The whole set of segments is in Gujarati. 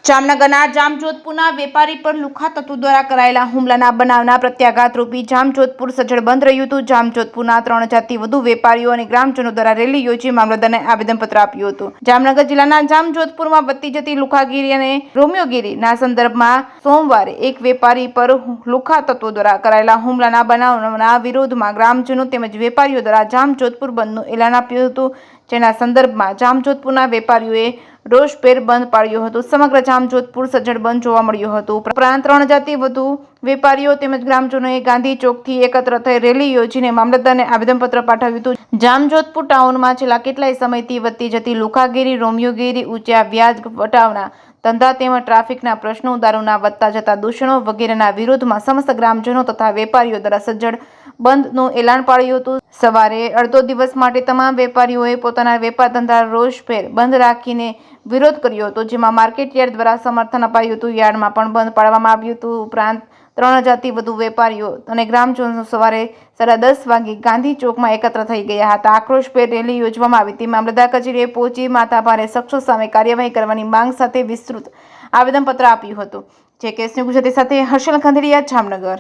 જામનગરના જામજોધપુરના વેપારી પર લુખ્ખા તત્વો દ્વારા કરાયેલા હુમલાના બનાવના પ્રત્યાઘાતરૂપી જામજોધપુર સજ્જડ બંધ રહ્યું હતું। જામજોધપુરના 3000થી વધુ વેપારીઓ અને ગ્રામજનો દ્વારા રેલી યોજી મામલતદારને આવેદનપત્ર આપ્યું હતું। જામનગર જિલ્લાના જામજોધપુરમાં વધતી જતી લુખ્ખાગીરી અને રોમિયોગીરીના સંદર્ભમાં સોમવારે એક વેપારી પર લુખ્ખા તત્વો દ્વારા કરાયેલા હુમલાના બનાવના વિરોધમાં ગ્રામજનો તેમજ વેપારીઓ દ્વારા જામજોધપુર બંધનું એલાન આપ્યું હતું, જેના સંદર્ભમાં જામજોધપુરના વેપારીઓએ રોષભેર બંધ પાળ્યો હતો। સમગ્ર જામજોધપુર સજ્જડ બંધ જોવા મળ્યું હતું। ઉપરાંત 3000થી વધુ વેપારીઓ તેમજ ગ્રામજનોએ ગાંધી ચોકથી એકત્ર થઈ રેલી યોજીને મામલતદારને આવેદનપત્ર પાઠવ્યું હતું। જામજોધપુર ટાઉનમાં છેલ્લા કેટલાય સમયથી વધતી જતી લુખ્ખાગીરી, રોમિયોગીરી, ઊંચા વ્યાજ વટાવના ધંધા તેમજ ટ્રાફિકના પ્રશ્નો, દારૂના વધતા જતા દૂષણો વગેરેના વિરોધમાં સમસ્ત ગ્રામજનો તથા વેપારીઓ દ્વારા સજ્જડ બંધનું એલાન પાડ્યું હતું। સવારે અડધો દિવસ માટે તમામ વેપારીઓએ પોતાના વેપાર ધંધા રોષભેર બંધ રાખીને વિરોધ કર્યો હતો, જેમાં માર્કેટયાર્ડ દ્વારા સમર્થન અપાયું હતું। યાર્ડમાં પણ બંધ પાડવામાં આવ્યું હતું। ઉપરાંત 3000થી વધુ વેપારીઓ અને ગ્રામજનો સવારે 10:30 વાગે ગાંધી ચોકમાં એકત્ર થઈ ગયા હતા। આક્રોશભેર રેલી યોજવામાં આવી હતી। મામલતદાર કચેરીએ પહોંચી માથાભારે શખ્સો સામે કાર્યવાહી કરવાની માંગ સાથે વિસ્તૃત આવેદનપત્ર આપ્યું હતું। જે કેસની ગુજરાતી સાથે હર્ષલ ખંડેરિયા, જામનગર।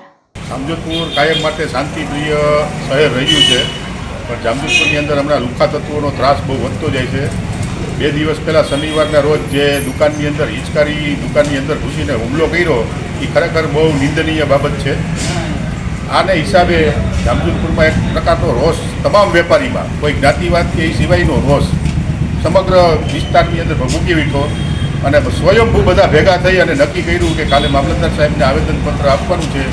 જામજોધપુર કાયમ માટે શાંતિપ્રિય શહેર રહ્યું છે, પણ જામજોધપુરની અંદર હમણાં લુખ્ખા તત્વોનો ત્રાસ બહુ વધતો જાય છે। 2 દિવસ પહેલાં શનિવારના રોજ જે દુકાનની અંદર હિચકારી દુકાનની અંદર ઘૂસીને હુમલો કર્યો એ ખરેખર બહુ નિંદનીય બાબત છે। આને હિસાબે જામજોધપુરમાં એક પ્રકારનો રોષ તમામ વેપારીમાં, કોઈ જ્ઞાતિવાદ કે એ સિવાયનો રોષ સમગ્ર વિસ્તારની અંદર મૂકી વીઠો અને સ્વયંભૂ બધા ભેગા થઈ અને નક્કી કર્યું કે કાલે મામલતદાર સાહેબને આવેદનપત્ર આપવાનું છે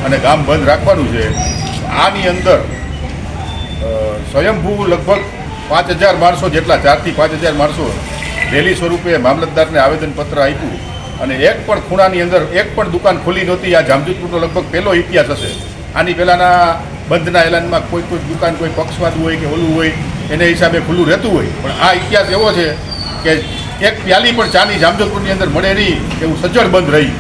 અને ગામ બંધ રાખવાનું છે। આની અંદર સ્વયંભૂ લગભગ 5000 માણસો જેટલા, 4 થી 5000 માણસો રેલી સ્વરૂપે મામલતદારને આવેદનપત્ર આપ્યું અને એક પણ ખૂણાની અંદર એક પણ દુકાન ખુલ્લી નહોતી। આ જામજોધપુરનો લગભગ પહેલો ઇતિહાસ હશે। આની પહેલાંના બંધના એલાનમાં કોઈ દુકાન કોઈ પક્ષવાદ હોય કે ઓલું હોય એને હિસાબે ખુલ્લું રહેતું હોય, પણ આ ઇતિહાસ એવો છે કે એક પ્યાલી પણ ચાની જામજોધપુરની અંદર મળે નહીં એવું સજ્જડ બંધ રહી।